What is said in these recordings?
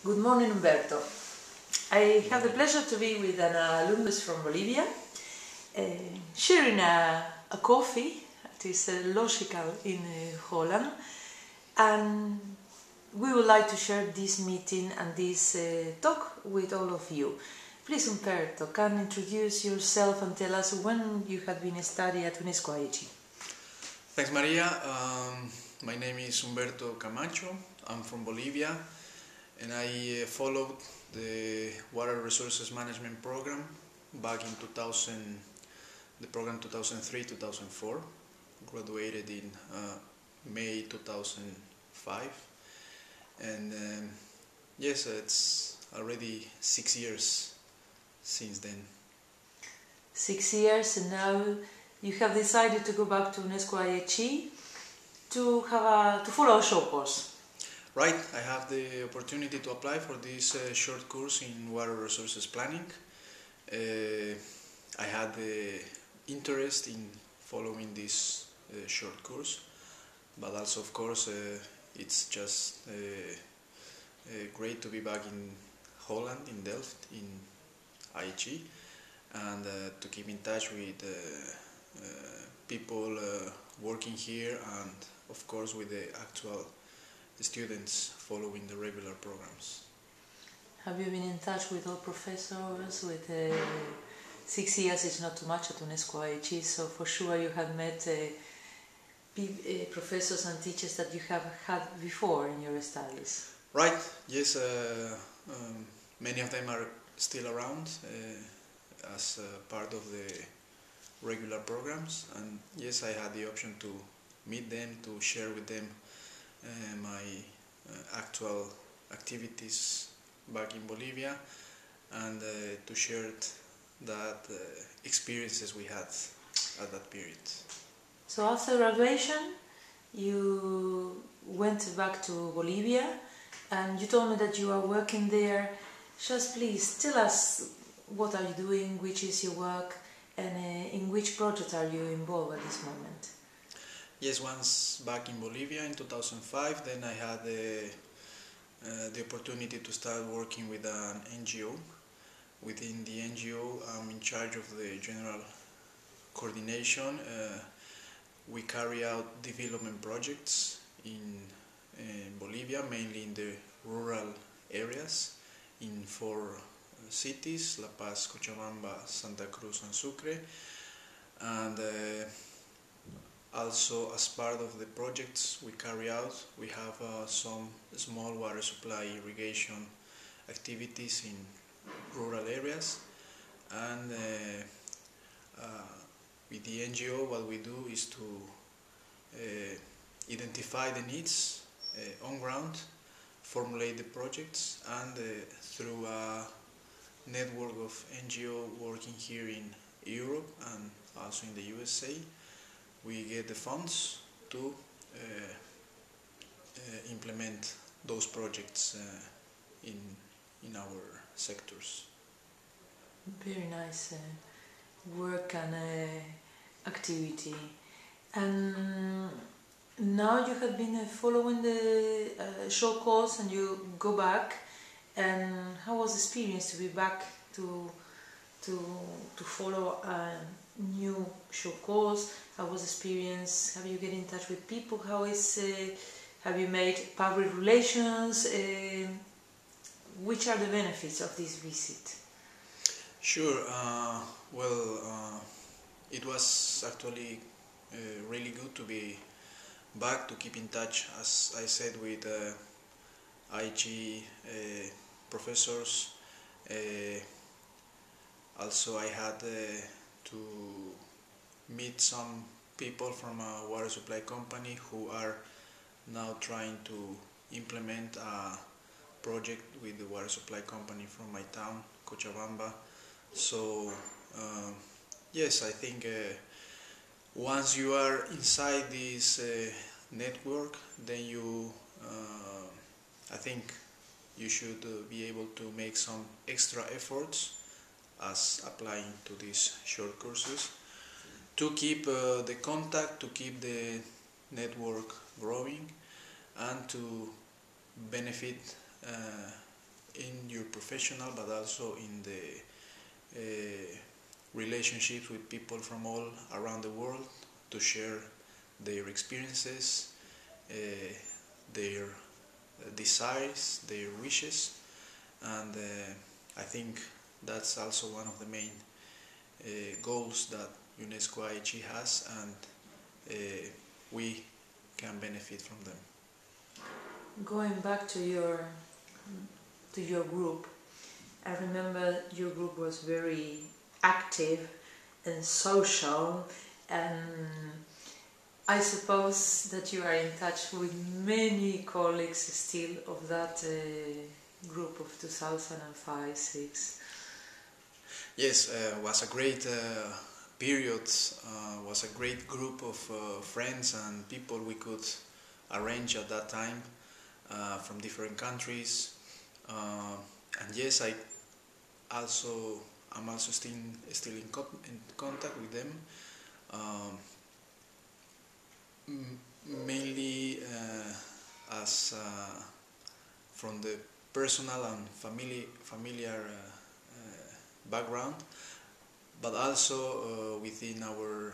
Good morning, Humberto. I have the pleasure to be with an alumnus from Bolivia, sharing a coffee. It is logical in Holland, and we would like to share this meeting and this talk with all of you. Please, Humberto, can you introduce yourself and tell us when you have been studying at UNESCO-IHE? Thanks, Maria. My name is Humberto Camacho. I'm from Bolivia, and I followed the Water Resources Management program back in 2000, the program 2003-2004, graduated in May 2005, and yes, it's already 6 years since then. 6 years, and now you have decided to go back to UNESCO-IHE to follow a short course. Right, I have the opportunity to apply for this short course in water resources planning. I had the interest in following this short course, but also, of course, it's just great to be back in Holland, in Delft, in IHE, and to keep in touch with people working here, and of course with the actual students following the regular programs. Have you been in touch with all professors? With 6 years is not too much at UNESCO-IHE, so for sure you have met professors and teachers that you have had before in your studies. Right, yes, many of them are still around as part of the regular programs, and yes, I had the option to meet them, to share with them my actual activities back in Bolivia, and to share that experiences we had at that period. So after graduation you went back to Bolivia, and you told me that you are working there. Just please tell us, what are you doing, which is your work, and in which project are you involved at this moment? Yes, once back in Bolivia in 2005, then I had the opportunity to start working with an NGO. Within the NGO, I'm in charge of the general coordination. We carry out development projects in Bolivia, mainly in the rural areas, in 4 cities: La Paz, Cochabamba, Santa Cruz, and Sucre. And also, as part of the projects we carry out, we have some small water supply irrigation activities in rural areas. And with the NGO, what we do is to identify the needs on ground, formulate the projects, and through a network of NGO working here in Europe and also in the USA, we get the funds to implement those projects in our sectors. Very nice work and activity. And now you have been following the short course, and you go back. And how was the experience to be back to follow a new short course? How was the experience? Have you get in touch with people? How is? Have you made public relations? Which are the benefits of this visit? Sure. It was actually really good to be back, to keep in touch, as I said, with IHE professors. Also, I had to meet some people from a water supply company who are now trying to implement a project with the water supply company from my town, Cochabamba. So yes, I think once you are inside this network, then I think you should be able to make some extra efforts as applying to these short courses to keep the contact, to keep the network growing, and to benefit in your professional, but also in the relationships with people from all around the world to share their experiences, their desires, their wishes, and I think that's also one of the main goals that UNESCO-IHE has, and we can benefit from them. Going back to your group, I remember your group was very active and social, and I suppose that you are in touch with many colleagues still of that group of 2005-06. Yes, was a great period, was a great group of friends and people we could arrange at that time from different countries. And yes, I'm also still in contact with them. Mainly as from the personal and familiar background, but also within our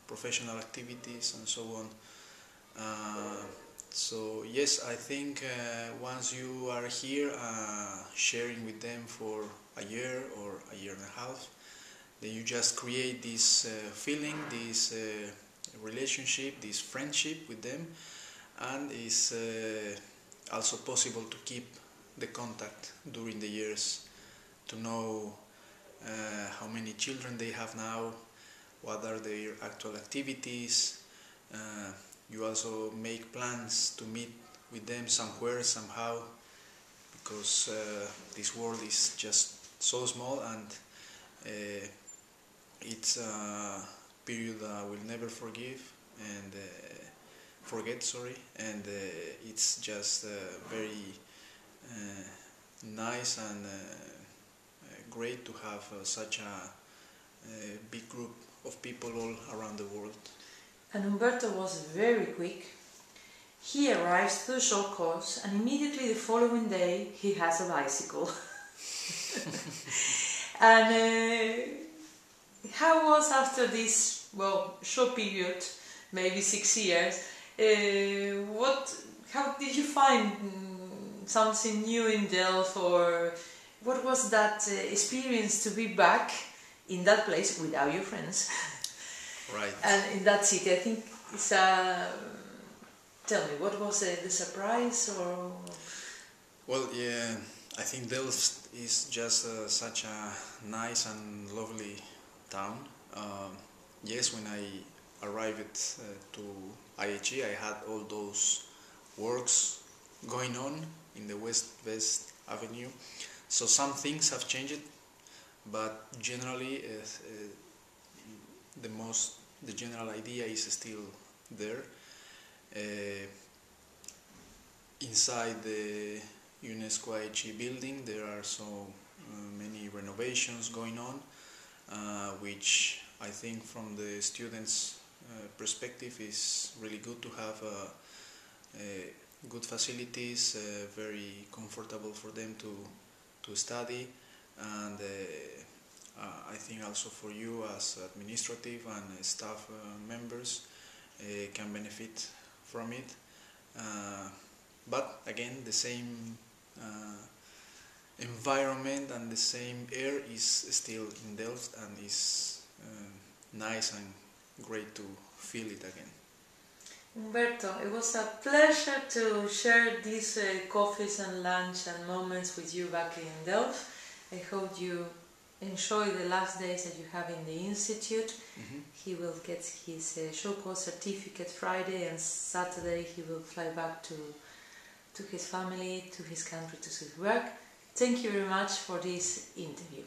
professional activities and so on. So yes, I think once you are here sharing with them for a year or a year and a half, then you just create this feeling, this relationship, this friendship with them, and it's also possible to keep the contact during the years, to know how many children they have now, what are their actual activities. You also make plans to meet with them somewhere, somehow, because this world is just so small, and it's a period I will never forget, and it's just very nice and great to have such a big group of people all around the world. And Humberto was very quick. He arrives to the short course, and immediately the following day he has a bicycle. And how was, after this, well, short period, maybe 6 years, how did you find something new in Delft, or what was that experience to be back in that place without your friends? Right. And in that city, I think it's a... Tell me, what was the surprise, or...? Well, yeah, I think Delft is just such a nice and lovely town. Yes, when I arrived to IHE, I had all those works going on in the West Avenue. So some things have changed, but generally the general idea is still there. Inside the UNESCO-IHE building there are so many renovations going on, which I think from the students' perspective is really good to have good facilities, very comfortable for them to study, and I think also for you as administrative and staff members can benefit from it. But again, the same environment and the same air is still in Delft, and is nice and great to feel it again. Humberto, it was a pleasure to share these coffees and lunch and moments with you back in Delft. I hope you enjoy the last days that you have in the institute. Mm-hmm. He will get his short course certificate Friday, and Saturday he will fly back to his family, to his country, to his work. Thank you very much for this interview.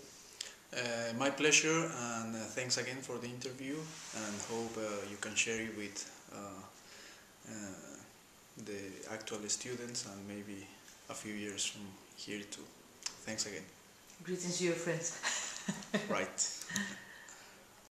My pleasure, and thanks again for the interview, and hope you can share it with the actual students, and maybe a few years from here too. Thanks again. Greetings to your friends. Right.